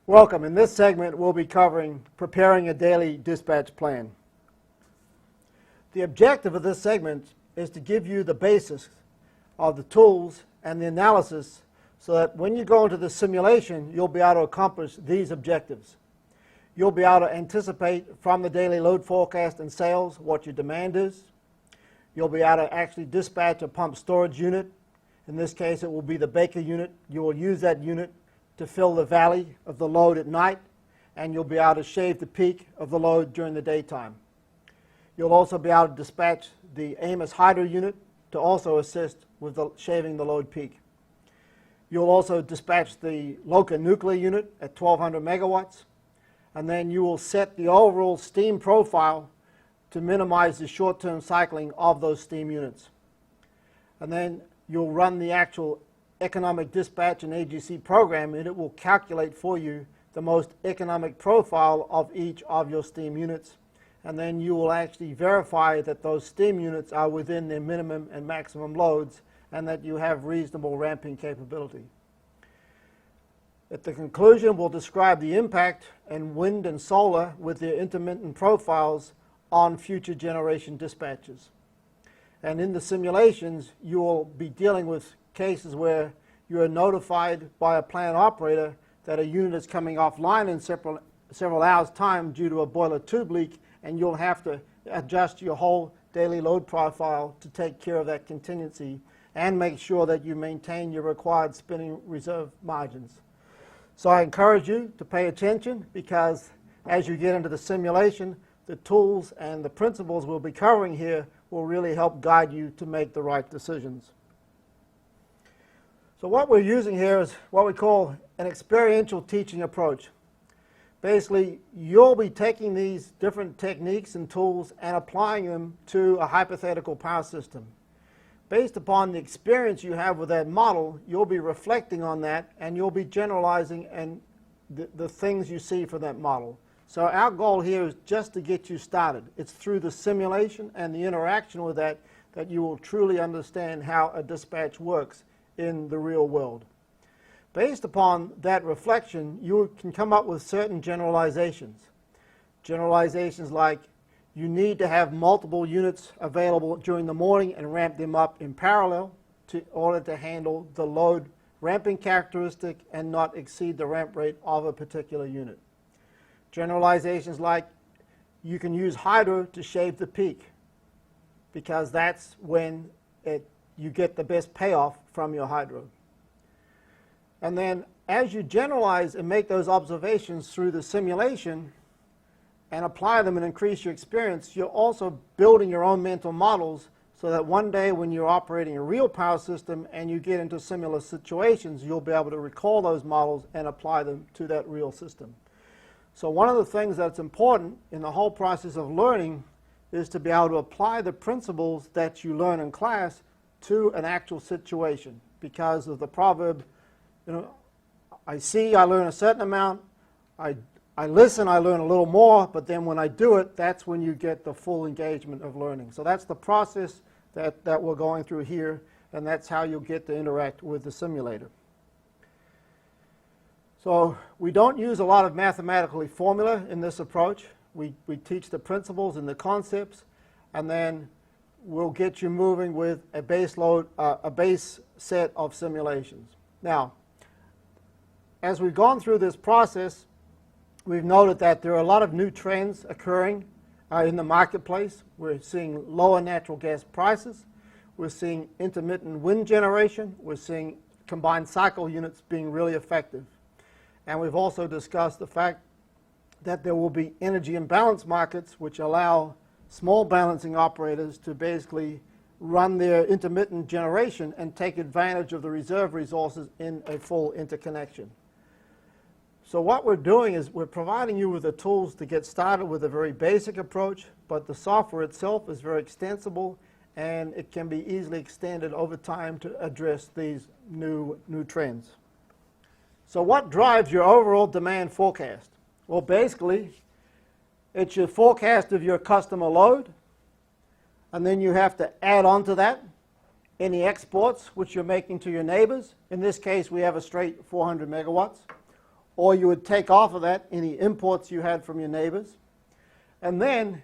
Welcome. In this segment, we'll be covering preparing a daily dispatch plan. The objective of this segment is to give you the basis of the tools and the analysis so that when you go into the simulation, you'll be able to accomplish these objectives. You'll be able to anticipate from the daily load forecast and sales what your demand is. You'll be able to actually dispatch a pump storage unit. In this case, it will be the Baker unit. You will use that unit to fill the valley of the load at night, and you'll be able to shave the peak of the load during the daytime. You'll also be able to dispatch the Amos hydro unit to also assist with shaving the load peak. You'll also dispatch the Loca nuclear unit at 1200 megawatts, and then you will set the overall steam profile to minimize the short-term cycling of those steam units. And then you'll run the actual economic dispatch and AGC program, and it will calculate for you the most economic profile of each of your steam units. And then you will actually verify that those steam units are within their minimum and maximum loads and that you have reasonable ramping capability. At the conclusion, we'll describe the impact in wind and solar with their intermittent profiles on future generation dispatches. And in the simulations, you will be dealing with cases where you are notified by a plant operator that a unit is coming offline in several hours' time due to a boiler tube leak, and you'll have to adjust your whole daily load profile to take care of that contingency and make sure that you maintain your required spinning reserve margins. So I encourage you to pay attention, because as you get into the simulation, the tools and the principles we'll be covering here will really help guide you to make the right decisions. So what we're using here is what we call an experiential teaching approach. Basically, you'll be taking these different techniques and tools and applying them to a hypothetical power system. Based upon the experience you have with that model, you'll be reflecting on that, and you'll be generalizing and the things you see for that model. So our goal here is just to get you started. It's through the simulation and the interaction with that that you will truly understand how a dispatch works in the real world. Based upon that reflection, you can come up with certain generalizations. Generalizations like you need to have multiple units available during the morning and ramp them up in parallel in order to handle the load ramping characteristic and not exceed the ramp rate of a particular unit. Generalizations like you can use hydro to shave the peak, because that's when you get the best payoff from your hydro. And then as you generalize and make those observations through the simulation and apply them and increase your experience, you're also building your own mental models so that one day when you're operating a real power system and you get into similar situations, you'll be able to recall those models and apply them to that real system. So one of the things that's important in the whole process of learning is to be able to apply the principles that you learn in class to an actual situation, because of the proverb, I see, I learn a certain amount, I listen, I learn a little more, but then when I do it, that's when you get the full engagement of learning. So that's the process that we're going through here, and that's how you'll get to interact with the simulator. So we don't use a lot of mathematical formula in this approach. We teach the principles and the concepts, and then we'll get you moving with a base set of simulations. Now, as we've gone through this process, we've noted that there are a lot of new trends occurring in the marketplace. We're seeing lower natural gas prices. We're seeing intermittent wind generation. We're seeing combined cycle units being really effective. And we've also discussed the fact that there will be energy imbalance markets which allow small balancing operators to basically run their intermittent generation and take advantage of the reserve resources in a full interconnection. So what we're doing is we're providing you with the tools to get started with a very basic approach, but the software itself is very extensible and it can be easily extended over time to address these new trends. So what drives your overall demand forecast? Well, basically, it's your forecast of your customer load, and then you have to add on to that any exports which you're making to your neighbors. In this case, we have a straight 400 megawatts. or you would take off of that any imports you had from your neighbors. And then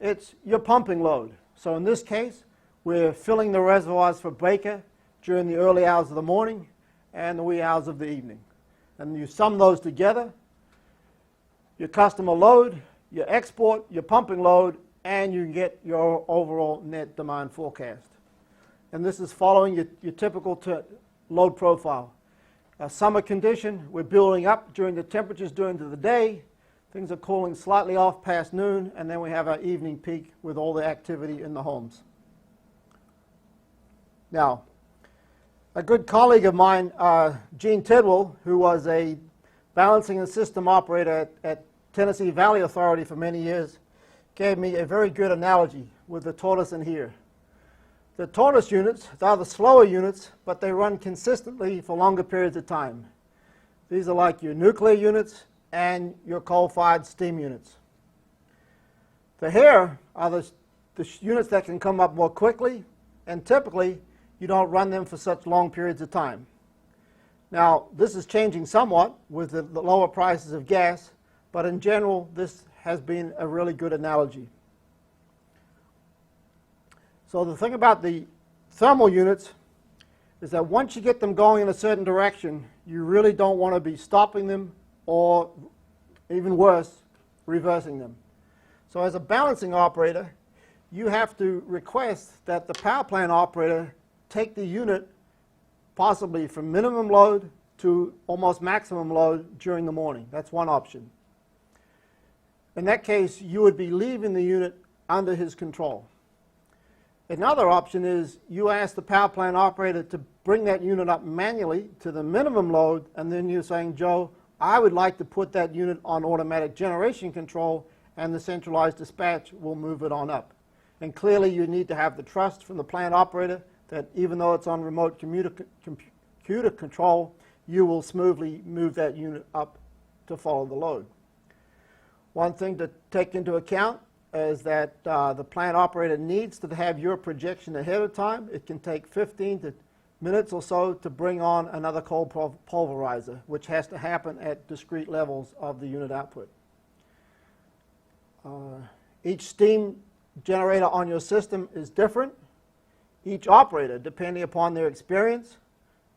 it's your pumping load. So in this case, we're filling the reservoirs for breaker during the early hours of the morning and the wee hours of the evening. And you sum those together, your customer load, your export, your pumping load, and you get your overall net demand forecast. And this is following your typical load profile. A summer condition, we're building up during the temperatures during the day. Things are cooling slightly off past noon, and then we have our evening peak with all the activity in the homes. Now, a good colleague of mine, Gene Tidwell, who was a balancing and system operator at Tennessee Valley Authority for many years, gave me a very good analogy with the tortoise in here. The tortoise units, they're the slower units, but they run consistently for longer periods of time. These are like your nuclear units and your coal-fired steam units. The hare are the units that can come up more quickly, and typically you don't run them for such long periods of time. Now, this is changing somewhat with the lower prices of gas, but in general, this has been a really good analogy. So the thing about the thermal units is that once you get them going in a certain direction, you really don't want to be stopping them or, even worse, reversing them. So as a balancing operator, you have to request that the power plant operator take the unit possibly from minimum load to almost maximum load during the morning. That's one option. In that case, you would be leaving the unit under his control. Another option is you ask the power plant operator to bring that unit up manually to the minimum load, and then you're saying, Joe, I would like to put that unit on automatic generation control, and the centralized dispatch will move it on up. And clearly you need to have the trust from the plant operator that even though it's on remote computer control, you will smoothly move that unit up to follow the load. One thing to take into account is that the plant operator needs to have your projection ahead of time. It can take 15 minutes or so to bring on another coal pulverizer, which has to happen at discrete levels of the unit output. Each steam generator on your system is different. Each operator, depending upon their experience,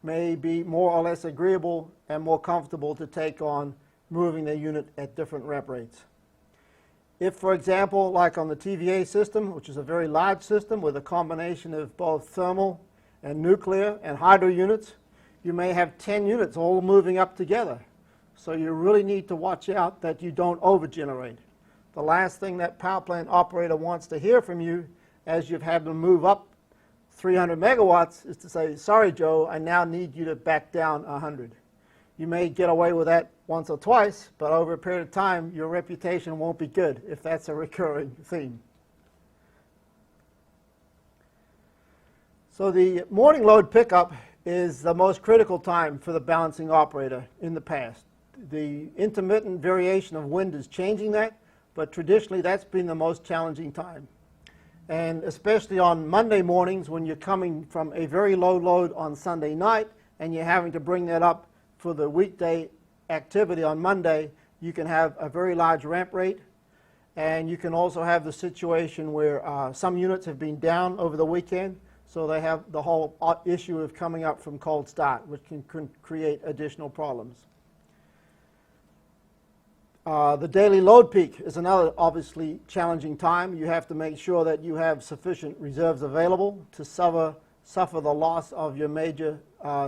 may be more or less agreeable and more comfortable to take on moving their unit at different ramp rates. If, for example, like on the TVA system, which is a very large system with a combination of both thermal and nuclear and hydro units, you may have 10 units all moving up together. So you really need to watch out that you don't overgenerate. The last thing that power plant operator wants to hear from you as you've had them move up 300 megawatts is to say, sorry, Joe, I now need you to back down 100. You may get away with that once or twice, but over a period of time, your reputation won't be good if that's a recurring theme. So the morning load pickup is the most critical time for the balancing operator in the past. The intermittent variation of wind is changing that, but traditionally that's been the most challenging time. And especially on Monday mornings when you're coming from a very low load on Sunday night and you're having to bring that up for the weekday activity on Monday, you can have a very large ramp rate, and you can also have the situation where some units have been down over the weekend, so they have the whole issue of coming up from cold start, which can create additional problems. The daily load peak is another obviously challenging time. You have to make sure that you have sufficient reserves available to suffer the loss of your major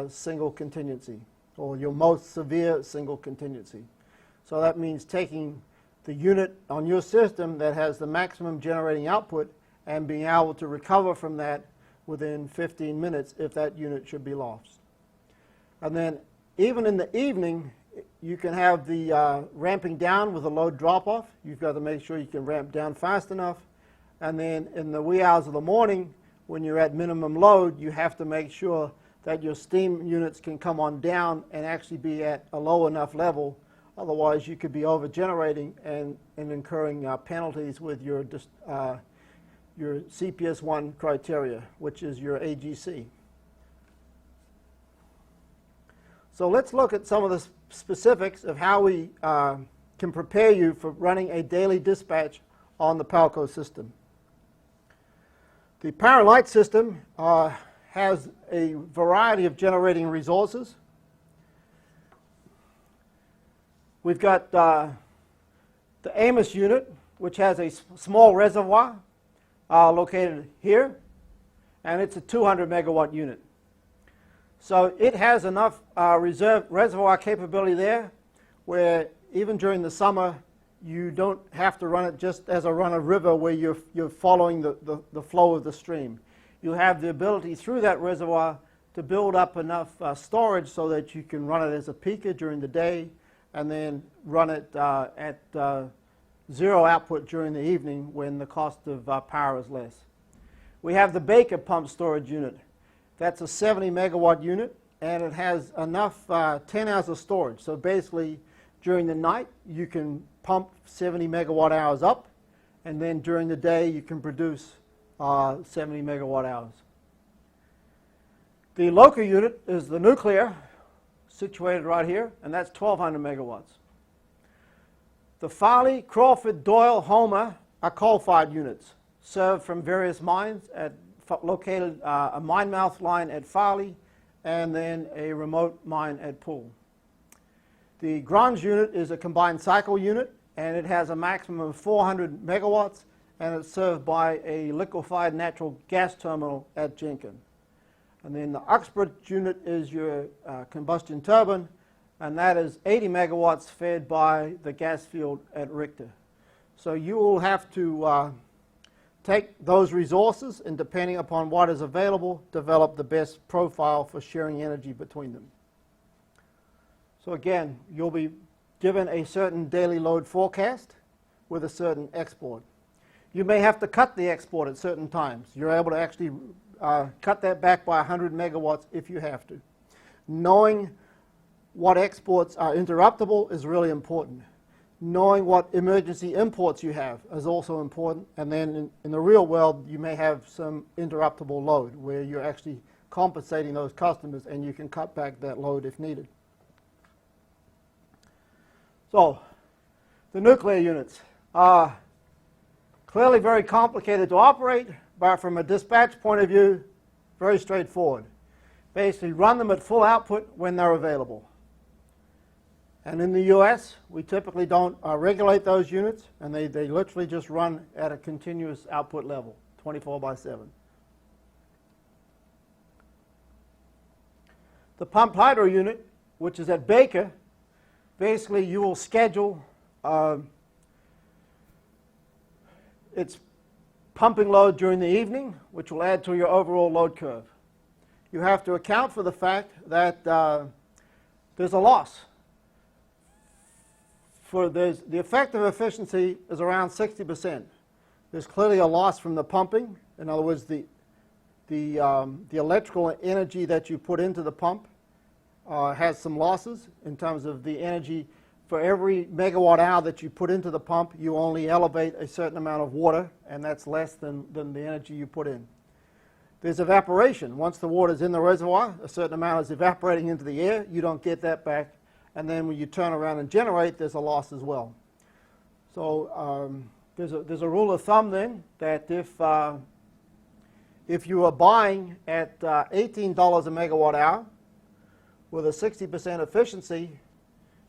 single contingency, or your most severe single contingency. So that means taking the unit on your system that has the maximum generating output and being able to recover from that within 15 minutes if that unit should be lost. And then even in the evening, you can have the ramping down with a load drop-off. You've got to make sure you can ramp down fast enough. And then in the wee hours of the morning, when you're at minimum load, you have to make sure that your steam units can come on down and actually be at a low enough level. Otherwise, you could be over-generating and incurring penalties with your CPS1 criteria, which is your AGC. So let's look at some of the specifics of how we can prepare you for running a daily dispatch on the PALCO system. The Power and Light system has a variety of generating resources. We've got the Amos unit, which has a small reservoir located here, and it's a 200 megawatt unit. So it has enough reservoir capability there where even during the summer you don't have to run it just as a run of river where you're following the flow of the stream. You have the ability through that reservoir to build up enough storage so that you can run it as a peaker during the day and then run it at zero output during the evening when the cost of power is less. We have the Baker pump storage unit. That's a 70 megawatt unit, and it has enough 10 hours of storage. So basically during the night you can pump 70 megawatt hours up, and then during the day you can produce 70 megawatt hours. The Loca unit is the nuclear, situated right here, and that's 1200 megawatts. The Farley, Crawford, Doyle, Homer are coal-fired units served from various mines located a mine mouth line at Farley and then a remote mine at Poole. The Grange unit is a combined cycle unit, and it has a maximum of 400 megawatts, and it's served by a liquefied natural gas terminal at Jenkin. And then the Uxbridge unit is your combustion turbine, and that is 80 megawatts fed by the gas field at Richter. So you will have to take those resources and, depending upon what is available, develop the best profile for sharing energy between them. So again, you'll be given a certain daily load forecast with a certain export. You may have to cut the export at certain times. You're able to actually cut that back by 100 megawatts if you have to. Knowing what exports are interruptible is really important. Knowing what emergency imports you have is also important, and then in the real world you may have some interruptible load where you're actually compensating those customers and you can cut back that load if needed. So, the nuclear units are clearly very complicated to operate, but from a dispatch point of view, very straightforward. Basically run them at full output when they're available. And in the US, we typically don't regulate those units, and they literally just run at a continuous output level, 24/7. The pumped hydro unit, which is at Baker, basically you will schedule its pumping load during the evening, which will add to your overall load curve. You have to account for the fact that there's a loss. The effective efficiency is around 60%. There's clearly a loss from the pumping. In other words, the electrical energy that you put into the pump has some losses in terms of the energy. For every megawatt hour that you put into the pump, you only elevate a certain amount of water, and that's less than the energy you put in. There's evaporation. Once the water is in the reservoir, a certain amount is evaporating into the air. You don't get that back. And then when you turn around and generate, there's a loss as well. So there's a rule of thumb then that if you are buying at $18 a megawatt hour with a 60% efficiency,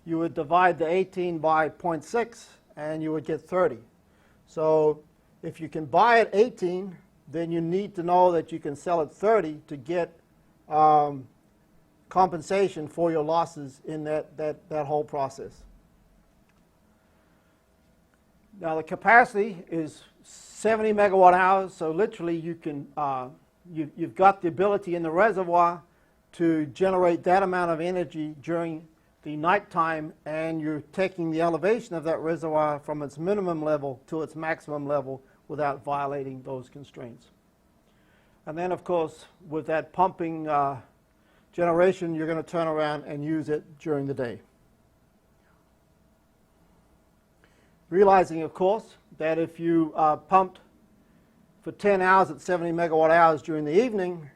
you would divide the 18 by 0.6 and you would get 30. So if you can buy at 18, then you need to know that you can sell at 30 to get compensation for your losses in that whole process. Now the capacity is 70 megawatt hours, so literally you can you've got the ability in the reservoir to generate that amount of energy during the nighttime, and you're taking the elevation of that reservoir from its minimum level to its maximum level without violating those constraints. And then of course with that pumping generation, you're going to turn around and use it during the day. Realizing, of course, that if you pumped for 10 hours at 70 megawatt hours during the evening,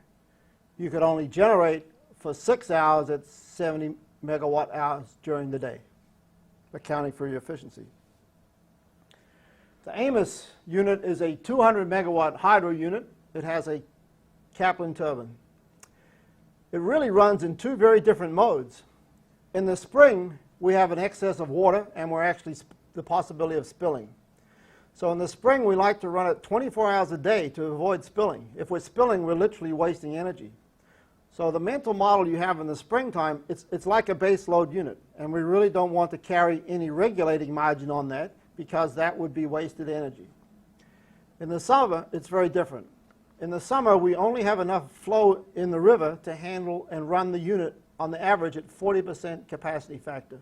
you could only generate for 6 hours at 70 megawatt hours during the day, accounting for your efficiency. The Amos unit is a 200 megawatt hydro unit. It has a Kaplan turbine. It really runs in two very different modes. In the spring, we have an excess of water, and we're actually the possibility of spilling. So in the spring, we like to run it 24 hours a day to avoid spilling. If we're spilling, we're literally wasting energy. So the mental model you have in the springtime, it's like a base load unit, and we really don't want to carry any regulating margin on that because that would be wasted energy. In the summer, it's very different. In the summer, we only have enough flow in the river to handle and run the unit on the average at 40% capacity factor.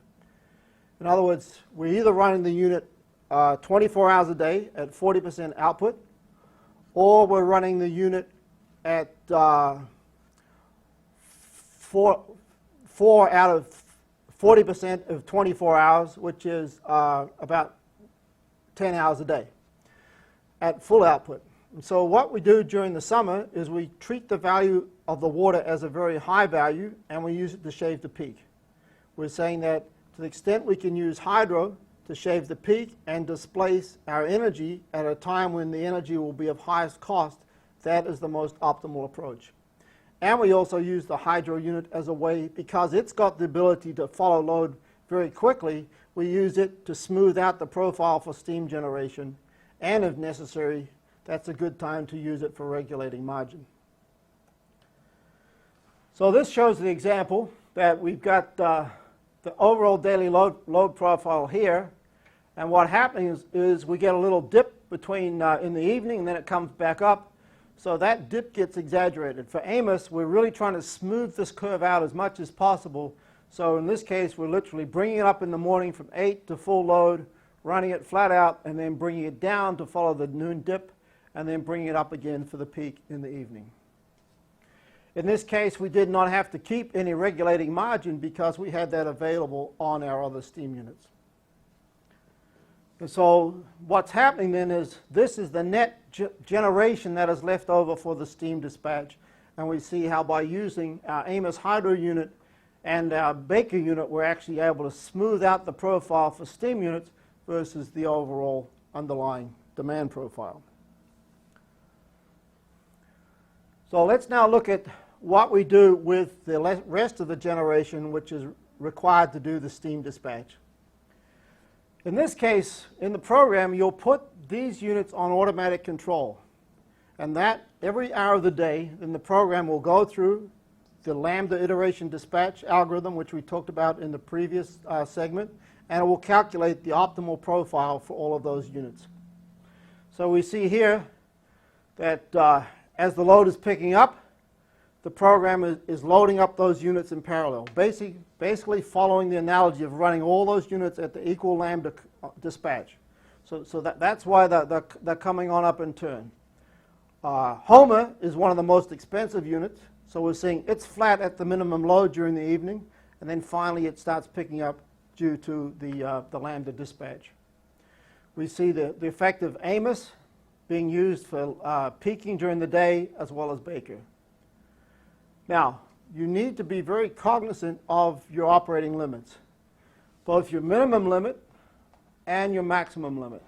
In other words, we're either running the unit 24 hours a day at 40% output, or we're running the unit at 4 out of 40% of 24 hours, which is about 10 hours a day at full output. And so what we do during the summer is we treat the value of the water as a very high value, and we use it to shave the peak. We're saying that to the extent we can use hydro to shave the peak and displace our energy at a time when the energy will be of highest cost, that is the most optimal approach. And we also use the hydro unit as a way, because it's got the ability to follow load very quickly, we use it to smooth out the profile for steam generation, and if necessary, that's a good time to use it for regulating margin. So this shows the example that we've got the overall daily load profile here, and what happens is we get a little dip between in the evening, and then it comes back up. So that dip gets exaggerated. For Amos, we're really trying to smooth this curve out as much as possible. So in this case, we're literally bringing it up in the morning from 8 to full load, running it flat out, and then bringing it down to follow the noon dip, and then bringing it up again for the peak in the evening. In this case, we did not have to keep any regulating margin because we had that available on our other steam units. And so what's happening then is this is the net generation that is left over for the steam dispatch, and we see how by using our Amos hydro unit and our Baker unit, we're actually able to smooth out the profile for steam units versus the overall underlying demand profile. So let's now look at what we do with the rest of the generation which is required to do the steam dispatch. In this case, in the program, you'll put these units on automatic control, and that every hour of the day, then the program will go through the lambda iteration dispatch algorithm, which we talked about in the previous segment, and it will calculate the optimal profile for all of those units. So we see here that as the load is picking up, the program is loading up those units in parallel, basically following the analogy of running all those units at the equal lambda dispatch. So that's why they're coming on up in turn. Homer is one of the most expensive units, so we're seeing it's flat at the minimum load during the evening, and then finally it starts picking up due to the lambda dispatch. We see the effect of Amos being used for peaking during the day as well as Baker. Now, you need to be very cognizant of your operating limits, both your minimum limit and your maximum limit.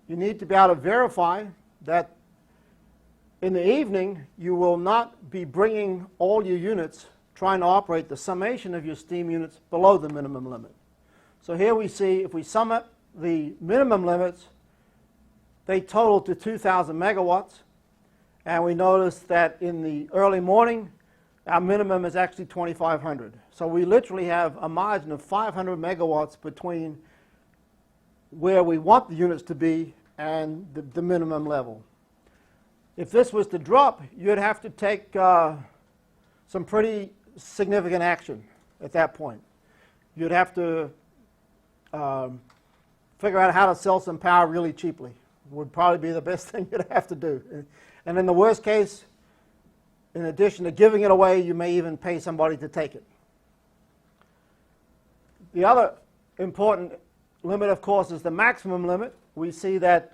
You need to be able to verify that in the evening you will not be bringing all your units trying to operate the summation of your steam units below the minimum limit. So here we see if we sum up the minimum limits, they total to 2,000 megawatts. And we notice that in the early morning, our minimum is actually 2,500. So we literally have a margin of 500 megawatts between where we want the units to be and the minimum level. If this was to drop, you'd have to take some pretty significant action at that point. You'd have to figure out how to sell some power really cheaply. Would probably be the best thing you'd have to do. And in the worst case, in addition to giving it away, you may even pay somebody to take it. The other important limit, of course, is the maximum limit. We see that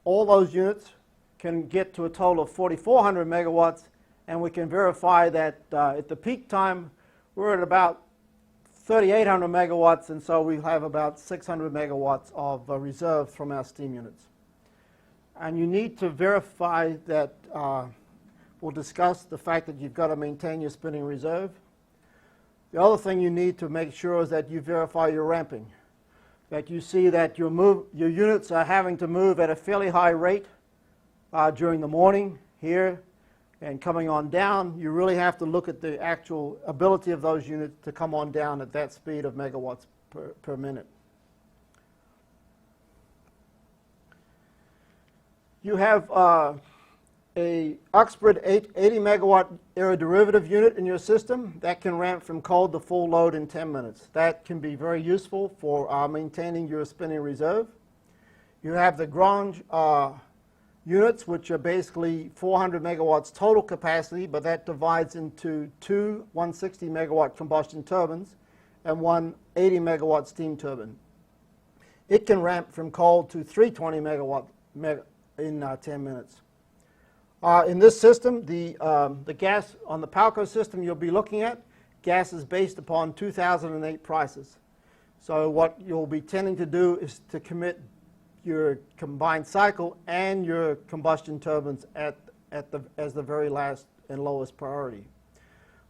all those units can get to a total of 4,400 megawatts, and we can verify that at the peak time, we're at about 3,800 megawatts, and so we have about 600 megawatts of reserve from our steam units. And you need to verify that, we'll discuss the fact that you've got to maintain your spinning reserve. The other thing you need to make sure is that you verify your ramping, that you see that your units are having to move at a fairly high rate during the morning here, and coming on down. You really have to look at the actual ability of those units to come on down at that speed of megawatts per minute. You have a Uxbridge 80 megawatt aeroderivative unit in your system that can ramp from cold to full load in 10 minutes. That can be very useful for maintaining your spinning reserve. You have the Grange units, which are basically 400 megawatts total capacity, but that divides into two 160 megawatt combustion turbines and one 80 megawatt steam turbine. It can ramp from cold to 320 megawatt in 10 minutes. In this system, the gas on the PALCO system you'll be looking at, gas is based upon 2008 prices. So what you'll be tending to do is to commit your combined cycle and your combustion turbines as the very last and lowest priority.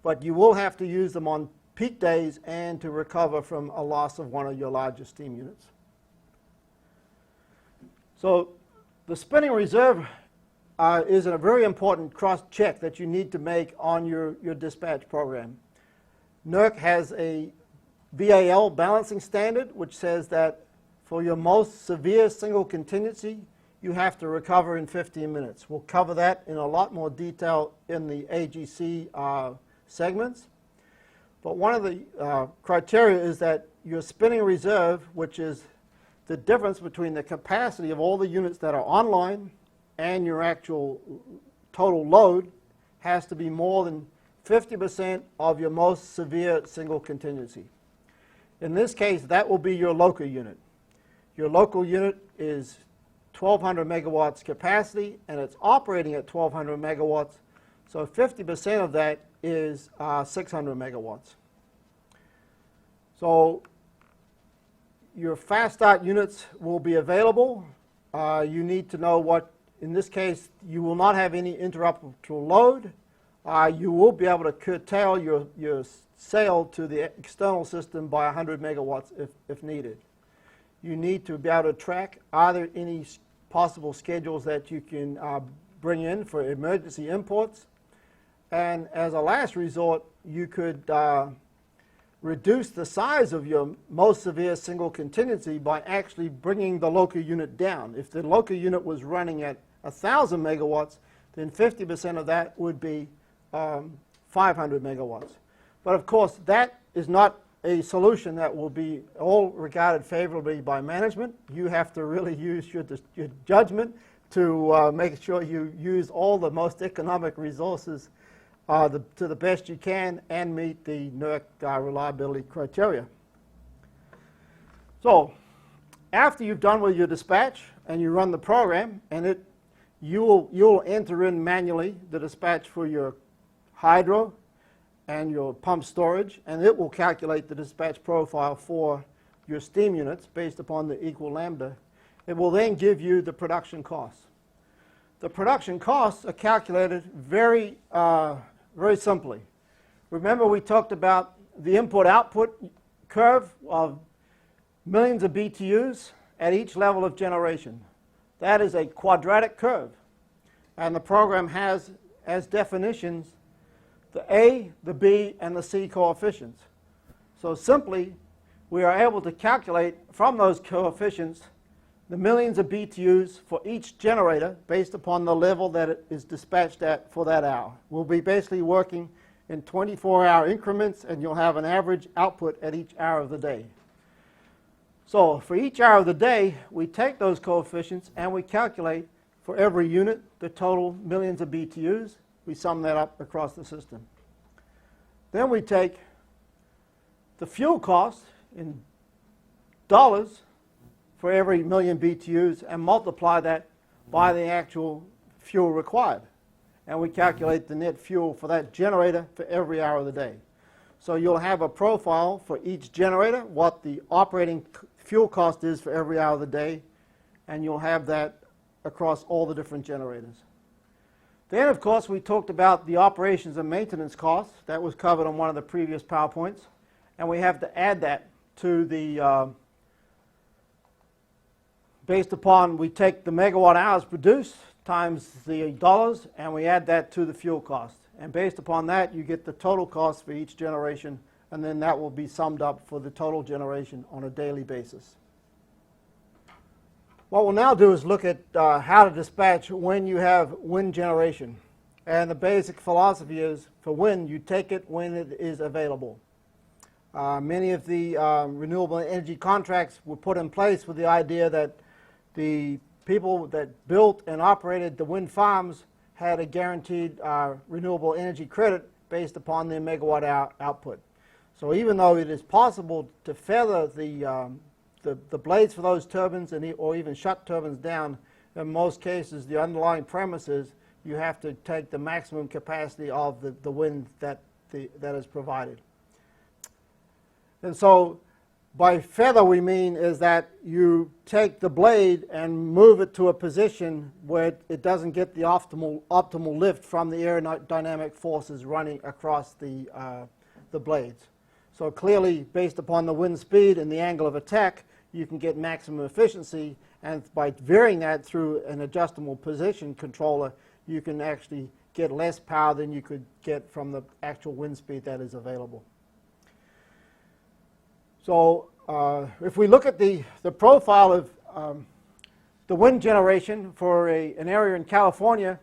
But you will have to use them on peak days and to recover from a loss of one of your larger steam units. So the spinning reserve is a very important cross-check that you need to make on your dispatch program. NERC has a VAL balancing standard which says that for your most severe single contingency, you have to recover in 15 minutes. We'll cover that in a lot more detail in the AGC segments. But one of the criteria is that your spinning reserve, which is the difference between the capacity of all the units that are online and your actual total load, has to be more than 50% of your most severe single contingency. In this case, that will be your local unit. Your local unit is 1,200 megawatts capacity, and it's operating at 1,200 megawatts, so 50% of that is 600 megawatts. So your fast start units will be available. You need to know what, in this case, you will not have any interruptible load. You will be able to curtail your sale to the external system by 100 megawatts if needed. You need to be able to track are there any possible schedules that you can bring in for emergency imports. And as a last resort, you could reduce the size of your most severe single contingency by actually bringing the local unit down. If the local unit was running at 1,000 megawatts, then 50% of that would be 500 megawatts. But of course, that is not a solution that will be all regarded favorably by management. You have to really use your judgment to make sure you use all the most economic resources to the best you can and meet the NERC reliability criteria. So after you've done with your dispatch and you run the program, and you'll enter in manually the dispatch for your hydro and your pump storage, and it will calculate the dispatch profile for your steam units based upon the equal lambda. It will then give you the production costs. The production costs are calculated very simply. Remember, we talked about the input-output curve of millions of BTUs at each level of generation. That is a quadratic curve, and the program has as definitions the A, the B, and the C coefficients. So simply, we are able to calculate from those coefficients the millions of BTUs for each generator based upon the level that it is dispatched at for that hour. We'll be basically working in 24-hour increments, and you'll have an average output at each hour of the day. So for each hour of the day, we take those coefficients and we calculate for every unit the total millions of BTUs. We sum that up across the system. Then we take the fuel cost in dollars for every million BTUs and multiply that by the actual fuel required. And we calculate the net fuel for that generator for every hour of the day. So you'll have a profile for each generator, what the operating fuel cost is for every hour of the day, and you'll have that across all the different generators. Then, of course, we talked about the operations and maintenance costs. That was covered on one of the previous PowerPoints. And we have to add that to the, based upon, we take the megawatt hours produced times the dollars, and we add that to the fuel cost. And based upon that, you get the total cost for each generation, and then that will be summed up for the total generation on a daily basis. What we'll now do is look at how to dispatch when you have wind generation. And the basic philosophy is, for wind, you take it when it is available. Many of the renewable energy contracts were put in place with the idea that the people that built and operated the wind farms had a guaranteed renewable energy credit based upon their megawatt hour output. So even though it is possible to feather the blades for those turbines or even shut turbines down, in most cases the underlying premise is you have to take the maximum capacity of the wind that is provided. And so by feather we mean is that you take the blade and move it to a position where it doesn't get the optimal lift from the aerodynamic forces running across the blades. So clearly, based upon the wind speed and the angle of attack, you can get maximum efficiency, and by varying that through an adjustable position controller, you can actually get less power than you could get from the actual wind speed that is available. So if we look at the profile of the wind generation for an area in California,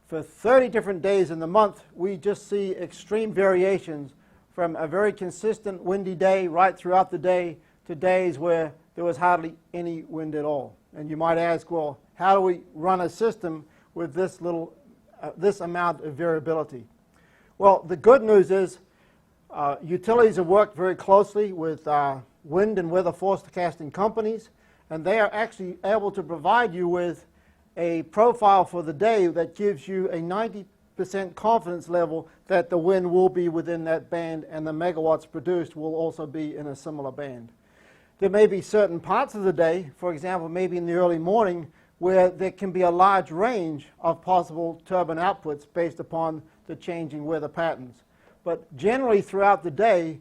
for 30 different days in the month, we just see extreme variations from a very consistent windy day right throughout the day to days where there was hardly any wind at all. And you might ask, well, how do we run a system with this amount of variability? Well, the good news is utilities have worked very closely with wind and weather forecasting companies, and they are actually able to provide you with a profile for the day that gives you a 90% confidence level that the wind will be within that band and the megawatts produced will also be in a similar band. There may be certain parts of the day, for example, maybe in the early morning, where there can be a large range of possible turbine outputs based upon the changing weather patterns. But generally throughout the day,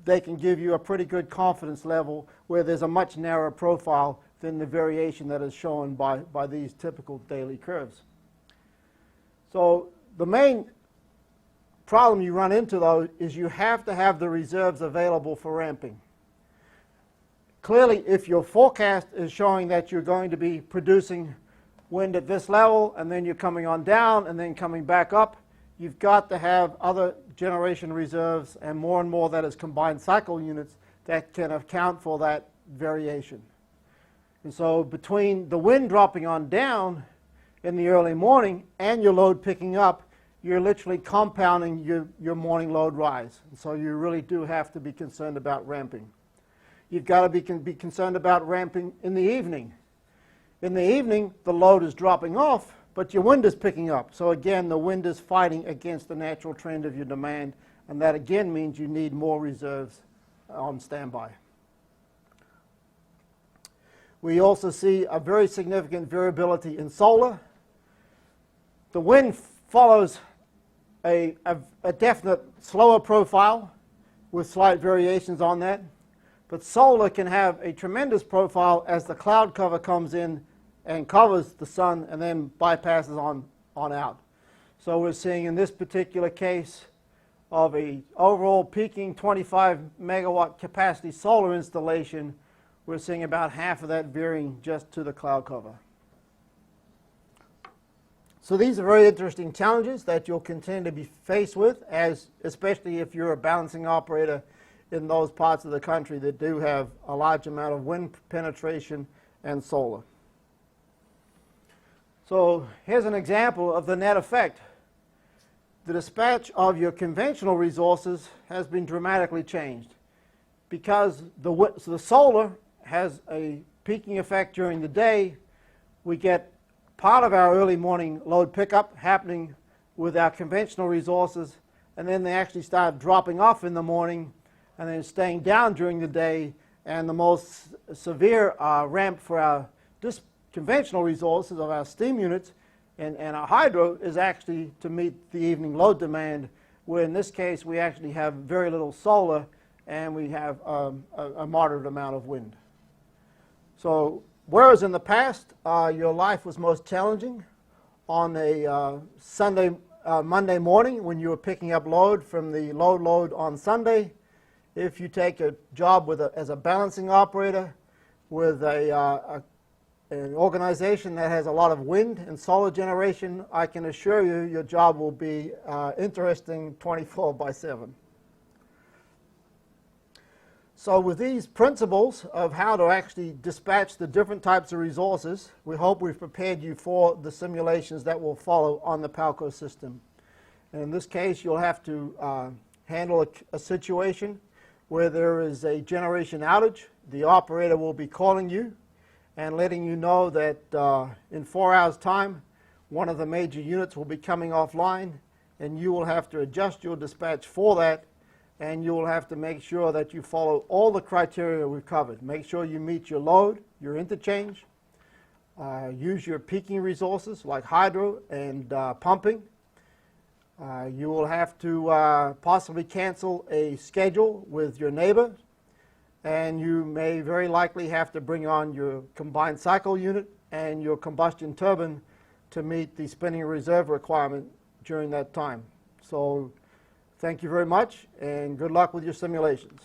they can give you a pretty good confidence level where there's a much narrower profile than the variation that is shown by these typical daily curves. So the main problem you run into, though, is you have to have the reserves available for ramping. Clearly, if your forecast is showing that you're going to be producing wind at this level and then you're coming on down and then coming back up, you've got to have other generation reserves and more that is combined cycle units that can account for that variation. And so between the wind dropping on down in the early morning and your load picking up, you're literally compounding your morning load rise. And so you really do have to be concerned about ramping. You've got to be concerned about ramping in the evening. In the evening, the load is dropping off, but your wind is picking up. So again, the wind is fighting against the natural trend of your demand, and that again means you need more reserves on standby. We also see a very significant variability in solar. The wind follows a definite slower profile with slight variations on that. But solar can have a tremendous profile as the cloud cover comes in and covers the sun and then bypasses on out. So we're seeing in this particular case of a overall peaking 25 megawatt capacity solar installation, we're seeing about half of that varying just to the cloud cover. So these are very interesting challenges that you'll continue to be faced with, especially if you're a balancing operator in those parts of the country that do have a large amount of wind penetration and solar. So here's an example of the net effect. The dispatch of your conventional resources has been dramatically changed because the solar has a peaking effect during the day. We get part of our early morning load pickup happening with our conventional resources, and then they actually start dropping off in the morning and then staying down during the day. And the most severe ramp for our conventional resources of our steam units and our hydro is actually to meet the evening load demand, where in this case we actually have very little solar and we have a moderate amount of wind. So whereas in the past your life was most challenging on a Monday morning when you were picking up load from the load on Sunday, if you take a job as a balancing operator with an organization that has a lot of wind and solar generation, I can assure you your job will be interesting 24/7. So with these principles of how to actually dispatch the different types of resources, we hope we've prepared you for the simulations that will follow on the PALCO system. And in this case, you'll have to handle a situation where there is a generation outage. The operator will be calling you and letting you know that in 4 hours' time, one of the major units will be coming offline, and you will have to adjust your dispatch for that, and you will have to make sure that you follow all the criteria we've covered. Make sure you meet your load, your interchange, use your peaking resources like hydro and pumping. You will have to possibly cancel a schedule with your neighbor, and you may very likely have to bring on your combined cycle unit and your combustion turbine to meet the spinning reserve requirement during that time. So thank you very much, and good luck with your simulations.